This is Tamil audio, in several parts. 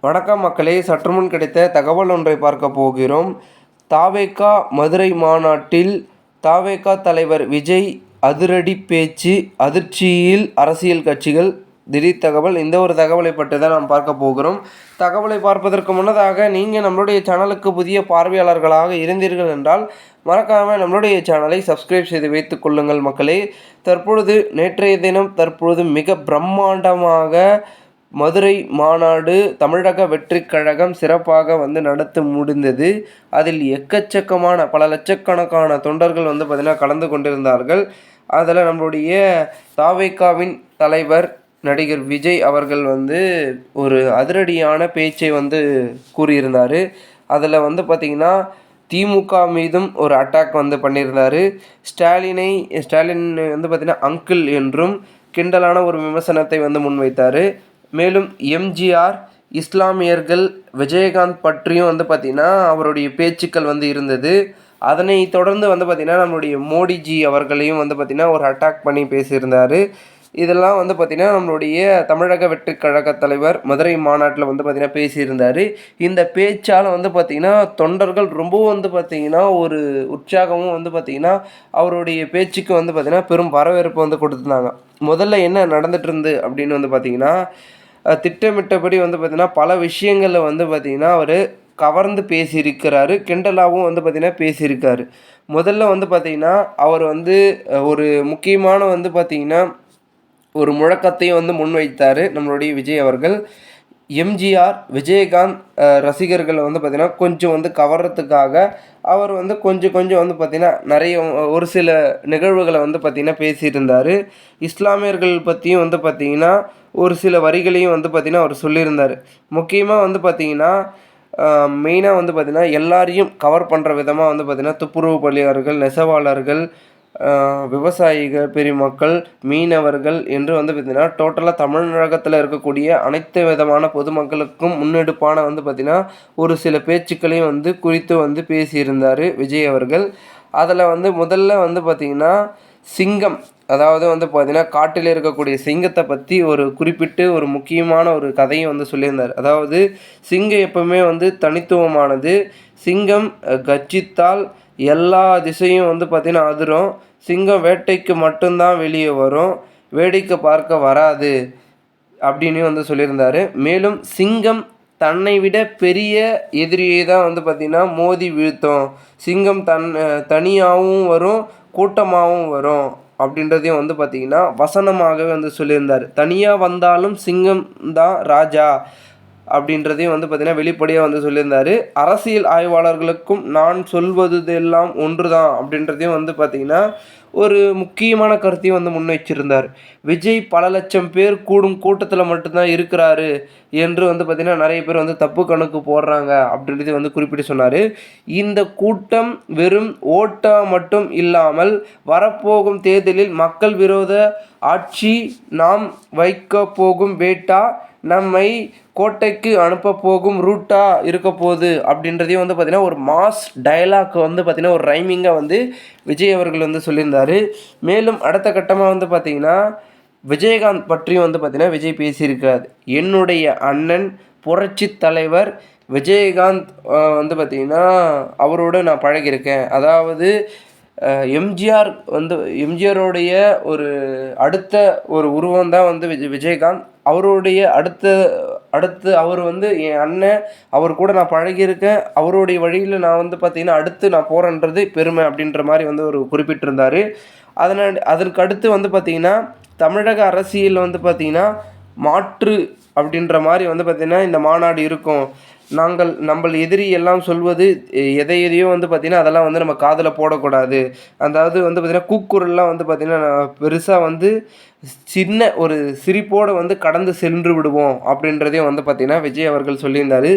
வணக்கம் மக்களே, சற்றுமுன் கிடைத்த தகவல் ஒன்றை பார்க்க போகிறோம். தாவேகா மதுரை மாநாட்டில் தாவேகா தலைவர் விஜய் அதிரடி பேச்சு, அதிர்ச்சியில் அரசியல் கட்சிகள். திடீர் தகவல். இந்த ஒரு தகவலை பற்றி தான் நாம் பார்க்க போகிறோம். தகவலை பார்ப்பதற்கு முன்னதாக நீங்கள் நம்மளுடைய சேனலுக்கு புதிய பார்வையாளர்களாக இருந்தீர்கள் என்றால் மறக்காமல் நம்மளுடைய சேனலை சப்ஸ்கிரைப் செய்து வைத்துக் கொள்ளுங்கள் மக்களே. நேற்றைய தினம் மிக பிரம்மாண்டமாக மதுரை மாநாடு தமிழக வெற்றிக் கழகம் சிறப்பாக நடத்த முடிந்தது. அதில் எக்கச்சக்கமான பல லட்சக்கணக்கான தொண்டர்கள் பார்த்திங்கன்னா கலந்து கொண்டிருந்தார்கள். அதில் நம்மளுடைய தாவேகாவின் தலைவர் நடிகர் விஜய் அவர்கள் ஒரு அதிரடியான பேச்சை கூறியிருந்தார். அதில் பார்த்திங்கன்னா திமுக மீதும் ஒரு அட்டாக் பண்ணியிருந்தார். ஸ்டாலின் பார்த்திங்கன்னா அங்கிள் என்றும் கிண்டலான ஒரு விமர்சனத்தை முன்வைத்தார். மேலும் எம்ஜிஆர், இஸ்லாமியர்கள், விஜயகாந்த் பற்றியும் பார்த்திங்கன்னா அவருடைய பேச்சுக்கள் இருந்தது. அதனை தொடர்ந்து பார்த்திங்கன்னா நம்மளுடைய மோடிஜி அவர்களையும் பார்த்திங்கன்னா ஒரு அட்டாக் பண்ணி பேசியிருந்தார். இதெல்லாம் பார்த்திங்கன்னா நம்மளுடைய தமிழக வெற்றிக் கழக தலைவர் மதுரை மாநாட்டில் பார்த்திங்கன்னா பேசியிருந்தார். இந்த பேச்சால் பார்த்திங்கன்னா தொண்டர்கள் ரொம்பவும் பார்த்திங்கன்னா ஒரு உற்சாகமும் பார்த்திங்கன்னா அவருடைய பேச்சுக்கு பார்த்திங்கன்னா பெரும் வரவேற்பு கொடுத்துருந்தாங்க. முதல்ல என்ன நடந்துகிட்டு இருந்து அப்படின்னு பார்த்திங்கன்னா திட்டமிட்டபடி பார்த்திங்கன்னா பல விஷயங்களில் பார்த்திங்கன்னா அவர் கவர்ந்து பேசியிருக்கிறாரு. கிண்டலாகவும் பார்த்திங்கன்னா பேசியிருக்காரு. முதல்ல பார்த்திங்கன்னா அவர் ஒரு முக்கியமான பார்த்திங்கன்னா ஒரு முழக்கத்தையும் முன்வைத்தார் நம்மளுடைய விஜய் அவர்கள். எம்ஜிஆர், விஜயகாந்த் ரசிகர்களை பார்த்திங்கன்னா கொஞ்சம் கவர்றதுக்காக அவர் கொஞ்சம் பார்த்திங்கன்னா நிறைய ஒரு சில நிகழ்வுகளை பார்த்திங்கன்னா பேசியிருந்தார். இஸ்லாமியர்கள் பற்றியும் பார்த்திங்கன்னா ஒரு சில வரிகளையும் பார்த்திங்கன்னா அவர் சொல்லியிருந்தார். முக்கியமாக பார்த்திங்கன்னா மெயினாக பார்த்திங்கன்னா எல்லாரையும் கவர் பண்ணுற விதமாக பார்த்திங்கன்னா துப்புரவு பணியாளர்கள், நெசவாளர்கள், விவசாயிகள், பெருமக்கள், மீனவர்கள் என்று பார்த்திங்கன்னா டோட்டலாக தமிழகத்தில் இருக்கக்கூடிய அனைத்து விதமான பொதுமக்களுக்கும் முன்னெடுப்பான பார்த்திங்கன்னா ஒரு சில பேச்சுக்களையும் குறித்து பேசியிருந்தார் விஜய் அவர்கள். அதில் முதல்ல பார்த்திங்கன்னா சிங்கம், அதாவது பார்த்திங்கன்னா காட்டில் இருக்கக்கூடிய சிங்கத்தை பற்றி ஒரு குறிப்பிட்டு ஒரு முக்கியமான ஒரு கதையும் சொல்லியிருந்தார். அதாவது சிங்கம் எப்பவுமே தனித்துவமானது. சிங்கம் கர்ஜித்தால் எல்லா திசையும் பார்த்திங்கன்னா அதிரும். சிங்கம் வேட்டைக்கு மட்டும்தான் வெளியே வரும், வேடிக்கை பார்க்க வராது அப்படின்னு சொல்லியிருந்தார். மேலும் சிங்கம் தன்னை விட பெரிய எதிரியை தான் பார்த்திங்கன்னா மோதி வீழ்த்தும். சிங்கம் தனியாகவும் வரும், கூட்டமாகவும் வரும் அப்படின்றதையும் பார்த்திங்கன்னா வசனமாகவே சொல்லியிருந்தார். தனியாக வந்தாலும் சிங்கம் தான் ராஜா அப்படின்றதையும் பார்த்திங்கன்னா வெளிப்படையாக சொல்லியிருந்தார். அரசியல் ஆய்வாளர்களுக்கும் நான் சொல்வதெல்லாம் ஒன்று தான் அப்படின்றதையும் பார்த்திங்கன்னா ஒரு முக்கியமான கருத்தையும் முன்வைச்சிருந்தார். விஜய் பல லட்சம் பேர் கூடும் கூட்டத்தில் மட்டும்தான் இருக்கிறாரு என்று பார்த்திங்கன்னா நிறைய பேர் தப்பு கணக்கு போடுறாங்க அப்படின்றது குறிப்பிட்டு சொன்னார். இந்த கூட்டம் வெறும் ஓட்டா மட்டும் இல்லாமல் வரப்போகும் தேர்தலில் மக்கள் விரோத ஆட்சி நாம் வைக்க போகும் வேட்டா, நம்மை கோட்டைக்கு அனுப்ப போகும் ரூட்டாக இருக்க போகுது அப்படின்றதையும் பார்த்திங்கன்னா ஒரு மாஸ் டயலாக் பார்த்திங்கன்னா ஒரு ரைமிங்காக விஜய் அவர்கள் சொல்லியிருந்தார். மேலும் அடுத்த கட்டமாக பார்த்திங்கன்னா விஜயகாந்த் பற்றியும் பார்த்திங்கன்னா விஜய் பேசியிருக்கிறார். என்னுடைய அண்ணன் புரட்சி தலைவர் விஜயகாந்த் பார்த்திங்கன்னா அவரோடு நான் பழகியிருக்கேன். அதாவது எம்ஜிஆர் எம்ஜிஆரோடைய ஒரு அடுத்த ஒரு உருவம் தான் விஜயகாந்த். அவருடைய அடுத்து அவர் என் அண்ணன், அவர் கூட நான் பழகியிருக்கேன், அவருடைய வழியில் நான் பார்த்திங்கன்னா அடுத்து நான் போகிறேன்றது பெருமை அப்படின்ற மாதிரி ஒரு குறிப்பிட்டிருந்தார். அதற்கு அடுத்து பார்த்திங்கன்னா தமிழக அரசியல் பார்த்திங்கன்னா மாற்று அப்படின்ற மாதிரி பார்த்திங்கன்னா இந்த மாநாடு இருக்கும். நம்ம எதிரி எல்லாம் சொல்வது எதையோ பார்த்திங்கன்னா அதெல்லாம் நம்ம காதில் போடக்கூடாது. அதாவது பார்த்திங்கன்னா கூக்குரல்லாம் பார்த்திங்கன்னா பெருசாக சின்ன ஒரு சிரிப்போடு கடந்து சென்று விடுவோம் அப்படின்றதையும் பார்த்திங்கன்னா விஜய் அவர்கள் சொல்லியிருந்தார்.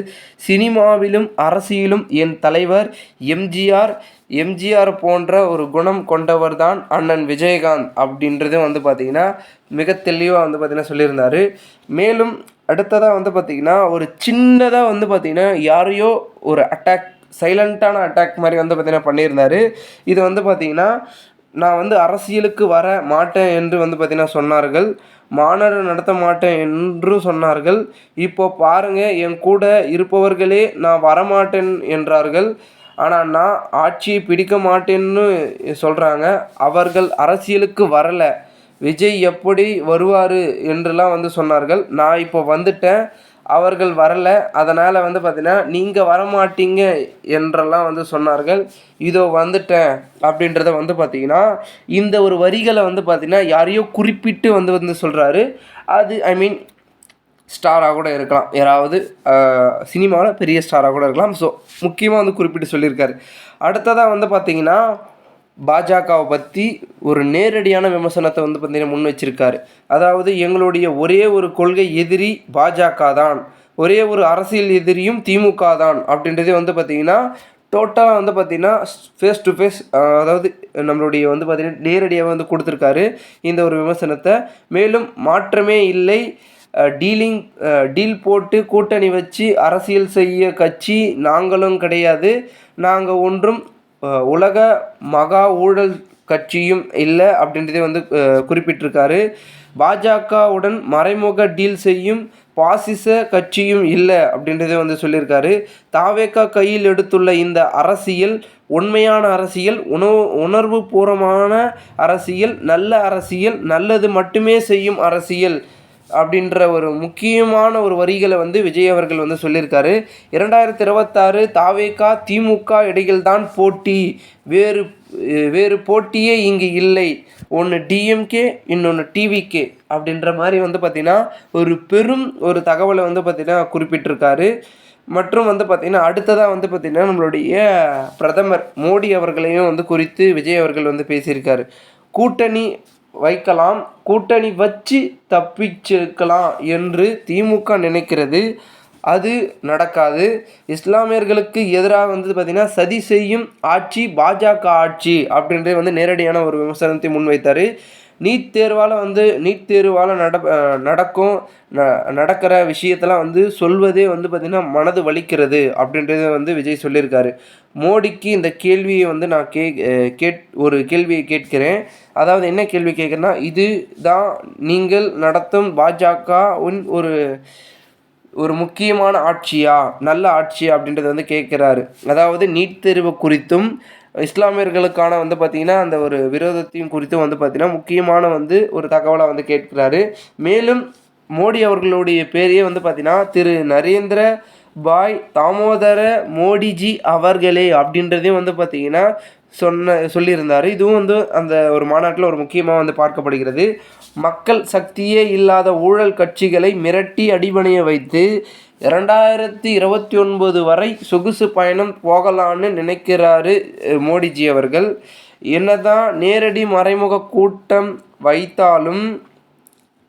சினிமாவிலும் அரசியலும் என் தலைவர் எம்ஜிஆர் போன்ற ஒரு குணம் கொண்டவர் தான் அண்ணன் விஜயகாந்த் அப்படின்றதும் பார்த்திங்கன்னா மிக தெளிவாக பார்த்திங்கன்னா சொல்லியிருந்தார். மேலும் அடுத்ததாக பார்த்திங்கன்னா ஒரு சின்னதாக பார்த்திங்கன்னா யாரையோ ஒரு அட்டாக், சைலண்ட்டான அட்டாக் மாதிரி பார்த்திங்கன்னா பண்ணியிருந்தார். இது பார்த்திங்கன்னா நான் வந்து அரசியலுக்கு வர மாட்டேன் என்று வந்து பார்த்திங்கன்னா சொன்னார்கள். மாநாடு நடத்த மாட்டேன் என்றும் சொன்னார்கள். இப்போ பாருங்கள், என் கூட இருப்பவர்களே நான் வரமாட்டேன் என்றார்கள். ஆனால் நான் ஆட்சியை பிடிக்க மாட்டேன்னு சொல்கிறாங்க. அவர்கள் அரசியலுக்கு வரலை. விஜய் எப்படி வருவார் என்றெல்லாம் வந்து சொன்னார்கள். நான் இப்போ வந்துட்டேன், அவர்கள் வரலை, அதனால் வந்து பார்த்திங்கன்னா நீங்கள் வரமாட்டீங்க என்றெல்லாம் வந்து சொன்னார்கள். இதோ வந்துட்டேன் அப்படின்றத வந்து பார்த்திங்கன்னா இந்த ஒரு வரிகளை வந்து பார்த்திங்கன்னா யாரையோ குறிப்பிட்டு வந்து சொல்கிறாரு. அது ஐ மீன் ஸ்டாராக கூட இருக்கலாம், யாராவது சினிமாவில் பெரிய ஸ்டாராக கூட இருக்கலாம். ஸோ முக்கியமாக வந்து குறிப்பிட்டு சொல்லியிருக்காரு. அடுத்ததாக வந்து பார்த்திங்கன்னா பாஜகவை பற்றி ஒரு நேரடியான விமர்சனத்தை வந்து பார்த்திங்கன்னா முன் வச்சிருக்காரு. அதாவது எங்களுடைய ஒரே ஒரு கொள்கை எதிரி பாஜக தான், ஒரே ஒரு அரசியல் எதிரியும் திமுக தான் அப்படின்றதே வந்து பார்த்திங்கன்னா டோட்டலாக வந்து பார்த்திங்கன்னா ஃபேஸ் டு ஃபேஸ், அதாவது நம்மளுடைய வந்து பார்த்திங்கன்னா நேரடியாக வந்து கொடுத்துருக்காரு இந்த ஒரு விமர்சனத்தை. மேலும் மாற்றமே இல்லை, டீல் போட்டு கூட்டணி வச்சு அரசியல் செய்ய கட்சி நாங்களும் கிடையாது, நாங்கள் ஒன்றும் உலக மகா ஊழல் கட்சியும் இல்லை அப்படின்றதே வந்து குறிப்பிட்டிருக்காரு. பாஜகவுடன் மறைமுக டீல் செய்யும் பாசிச கட்சியும் இல்லை அப்படின்றதே வந்து சொல்லியிருக்காரு. தாவேகா கையில் எடுத்துள்ள இந்த அரசியல் உண்மையான அரசியல், உணர்வு பூர்வமான அரசியல், நல்ல அரசியல், நல்லது மட்டுமே செய்யும் அரசியல் அப்படின்ற ஒரு முக்கியமான ஒரு வரிகளை வந்து விஜய் அவர்கள் வந்து சொல்லியிருக்காரு. 2026 தாவேகா திமுக இடையில்தான் போட்டி, வேறு போட்டியே இங்கு இல்லை, ஒன்று டிஎம்கே இன்னொன்று டிவிகே அப்படின்ற மாதிரி வந்து பார்த்திங்கன்னா ஒரு பெரும் ஒரு தகவலை வந்து பார்த்திங்கன்னா குறிப்பிட்டிருக்காரு. மற்றும் வந்து பார்த்திங்கன்னா அடுத்ததாக வந்து பார்த்திங்கன்னா நம்மளுடைய பிரதமர் மோடி அவர்களையும் வந்து குறித்து விஜய் அவர்கள் வந்து பேசியிருக்காரு. கூட்டணி வைக்கலாம், கூட்டணி வச்சு தப்பிச்சிருக்கலாம் என்று திமுக நினைக்கிறது, அது நடக்காது. இஸ்லாமியர்களுக்கு எதிராக வந்து பார்த்திங்கன்னா சதி செய்யும் ஆட்சி பாஜக ஆட்சி அப்படின்றத வந்து நேரடியான ஒரு விமர்சனத்தை முன்வைத்தார். நீட் தேர்வால் நடக்கிற விஷயத்தெல்லாம் வந்து சொல்வதே வந்து பார்த்திங்கன்னா மனது வலிக்கிறது அப்படின்றத வந்து விஜய் சொல்லியிருக்காரு. மோடிக்கு இந்த கேள்வியை வந்து நான் ஒரு கேள்வியை கேட்கிறேன். அதாவது என்ன கேள்வி கேட்குறேன்னா, இது தான் நீங்கள் நடத்தும் பாஜகவின் ஒரு முக்கியமான ஆட்சியா, நல்ல ஆட்சியா அப்படின்றத வந்து கேட்குறாரு. அதாவது நீட் தேர்வு குறித்தும் இஸ்லாமியர்களுக்கான வந்து பார்த்திங்கன்னா அந்த ஒரு விரோதத்தையும் குறித்தும் வந்து பார்த்திங்கன்னா முக்கியமான வந்து ஒரு தகவலாக வந்து கேட்குறாரு. மேலும் மோடி அவர்களுடைய பேரையே வந்து பார்த்திங்கன்னா திரு நரேந்திர பாய் தாமோதர மோடிஜி அவர்களே அப்படின்றதையும் வந்து பார்த்திங்கன்னா சொல்லியிருந்தார். இதுவும் வந்து அந்த ஒரு மாநாட்டில் ஒரு முக்கியமாக வந்து பார்க்கப்படுகிறது. மக்கள் சக்தியே இல்லாத ஊழல் கட்சிகளை மிரட்டி அடிபணிய வைத்து 2029 வரை சொகுசு பயணம் போகலான்னு நினைக்கிறாரு மோடிஜி அவர்கள். என்னதான் நேரடி மறைமுக கூட்டம் வைத்தாலும்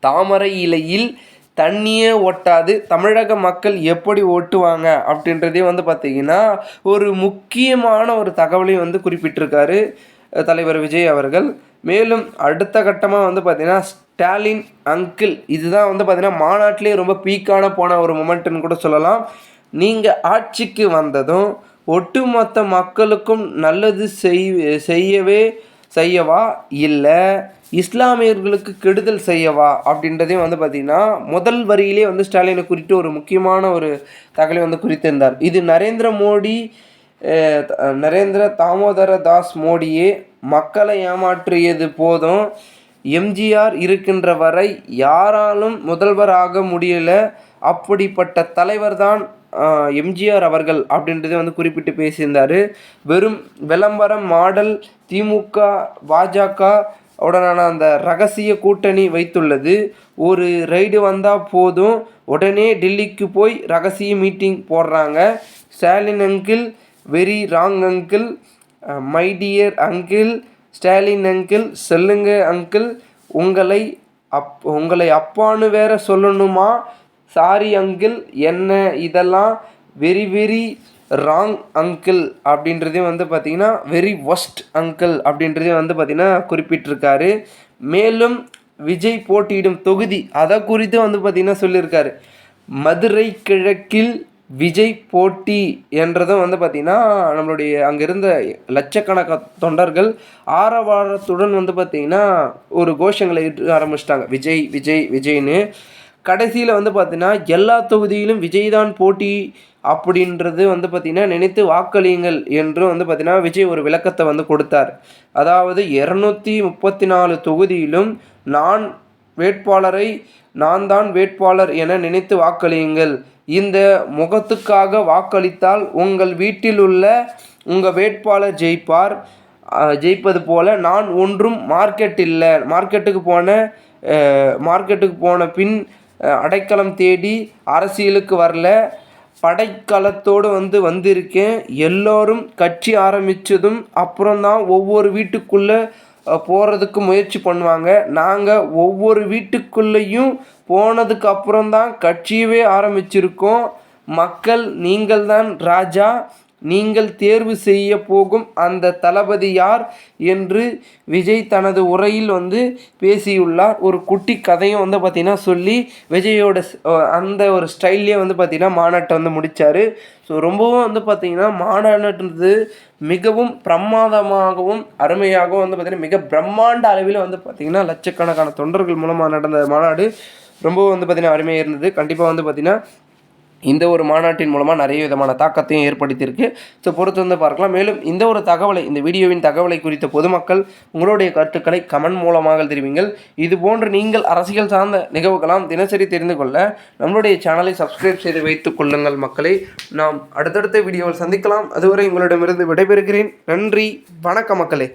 தாமரை இலையில் தண்ணியே ஒட்டாது, தமிழக மக்கள் எப்படி ஓட்டுவாங்க அப்படின்றதே வந்து பார்த்திங்கன்னா ஒரு முக்கியமான ஒரு தகவலையும் வந்து குறிப்பிட்டிருக்காரு தலைவர் விஜய் அவர்கள். மேலும் அடுத்த கட்டமாக வந்து பார்த்திங்கன்னா ஸ்டாலின் அங்கிள், இதுதான் வந்து பார்த்திங்கன்னா மாநாட்டிலே ரொம்ப பீக்கான போன ஒரு மொமெண்ட்டுன்னு கூட சொல்லலாம். நீங்கள் ஆட்சிக்கு வந்ததும் ஒட்டுமொத்த மக்களுக்கும் நல்லது செய்யவா இல்லை இஸ்லாமியர்களுக்கு கெடுதல் செய்யவா அப்படின்றதையும் வந்து பார்த்திங்கன்னா முதல் வரியிலே வந்து ஸ்டாலினை குறித்து ஒரு முக்கியமான ஒரு தகவலை வந்து குறித்திருந்தார். இது நரேந்திர தாமோதர தாஸ் மோடியே மக்களை ஏமாற்றியது போதும், எம்ஜிஆர் இருக்கின்ற வரை யாராலும் முதல்வராக முடியலை, அப்படிப்பட்ட தலைவர் தான் எம்ஜிஆர் அவர்கள் அப்படின்றத வந்து குறிப்பிட்டு பேசியிருந்தார். வெறும் விளம்பரம் மாடல் திமுக பாஜக உடனான அந்த ரகசிய கூட்டணி வைத்துள்ளது. ஒரு ரைடு வந்தால் போதும் உடனே டெல்லிக்கு போய் ரகசிய மீட்டிங் போடுறாங்க. Stalin uncle very wrong uncle, my dear uncle Stalin uncle, சொல்லுங்க அங்கிள், உங்களை அப்பான்னு வேற சொல்லணுமா, சாரி அங்கிள், என்ன இதெல்லாம் வெரி வெரி ராங் அங்கிள் அப்படின்றதையும் வந்து பார்த்திங்கன்னா வெரி ஒஸ்ட் அங்கிள் அப்படின்றதையும் வந்து பார்த்திங்கன்னா குறிப்பிட்டிருக்காரு. மேலும் விஜய் போட்டியிடும் தொகுதி அதை குறித்து வந்து பார்த்திங்கன்னா சொல்லியிருக்காரு. மதுரை கிழக்கில் விஜய் போட்டி என்றதும் வந்து பார்த்திங்கன்னா நம்மளுடைய அங்கே இருந்த லட்சக்கணக்கான தொண்டர்கள் ஆரவாரத்துடன் வந்து பார்த்திங்கன்னா ஒரு கோஷங்களை இட்டு ஆரம்பிச்சிட்டாங்க, விஜய் விஜய் விஜய்னு. கடைசியில் வந்து பார்த்திங்கன்னா எல்லா தொகுதியிலும் விஜய் தான் போட்டி அப்படின்றது வந்து பார்த்திங்கன்னா நினைத்து வாக்களியுங்கள் என்று வந்து பார்த்திங்கன்னா விஜய் ஒரு விளக்கத்தை வந்து கொடுத்தார். அதாவது 234 தொகுதியிலும் நான் தான் வேட்பாளர் என நினைத்து வாக்களியுங்கள். இந்த முகத்துக்காக வாக்களித்தால் உங்கள் வீட்டில் உள்ள உங்கள் வேட்பாளர் ஜெயிப்பது போல நான் ஒன்றும் மார்க்கெட்டுக்கு போன பின் அடைக்கலம் தேடி அரசியலுக்கு வரல, படைக்கலத்தோடு வந்திருக்கேன். எல்லோரும் கட்சி ஆரம்பித்ததும் அப்புறம்தான் ஒவ்வொரு வீட்டுக்குள்ளே போகிறதுக்கு முயற்சி பண்ணுவாங்க. நாங்கள் ஒவ்வொரு வீட்டுக்குள்ளேயும் போனதுக்கு அப்புறம்தான் கட்சியவே ஆரம்பிச்சிருக்கோம். மக்கள் நீங்கள்தான் ராஜா, நீங்கள் தேர்வு செய்ய போகும் அந்த தளபதி யார் என்று விஜய் தனது உரையில் பேசியுள்ளார். ஒரு குட்டி கதையும் பார்த்திங்கன்னா சொல்லி விஜயோட அந்த ஒரு ஸ்டைல்லே பார்த்திங்கன்னா மாநாட்டை முடித்தார். ஸோ ரொம்பவும் பார்த்திங்கன்னா மாநாடுன்றது மிகவும் பிரமாதமாகவும் அருமையாகவும் பார்த்திங்கன்னா மிக பிரம்மாண்ட அளவில் பார்த்திங்கன்னா லட்சக்கணக்கான தொண்டர்கள் மூலமாக நடந்த மாநாடு ரொம்பவும் பார்த்திங்கன்னா அருமையாக இருந்தது. கண்டிப்பாக பார்த்திங்கன்னா இந்த ஒரு மாநாட்டின் மூலமாக நிறைய விதமான தாக்கத்தையும் ஏற்படுத்தியிருக்கு. ஸோ பொறுத்து பார்க்கலாம். மேலும் இந்த வீடியோவின் தகவலை குறித்த பொதுமக்கள் உங்களுடைய கருத்துக்களை கமெண்ட் மூலமாக தெரிவிங்கள். இது போன்று நீங்கள் அரசியல் சார்ந்த நிகழ்வுகளாம் தினசரி தெரிந்து கொள்ள நம்மளுடைய சேனலை சப்ஸ்கிரைப் செய்து வைத்துக் கொள்ளுங்கள் மக்களை. நாம் அடுத்தடுத்த வீடியோவில் சந்திக்கலாம். அதுவரை உங்களிடமிருந்து விடைபெறுகிறேன். நன்றி, வணக்கம் மக்களே.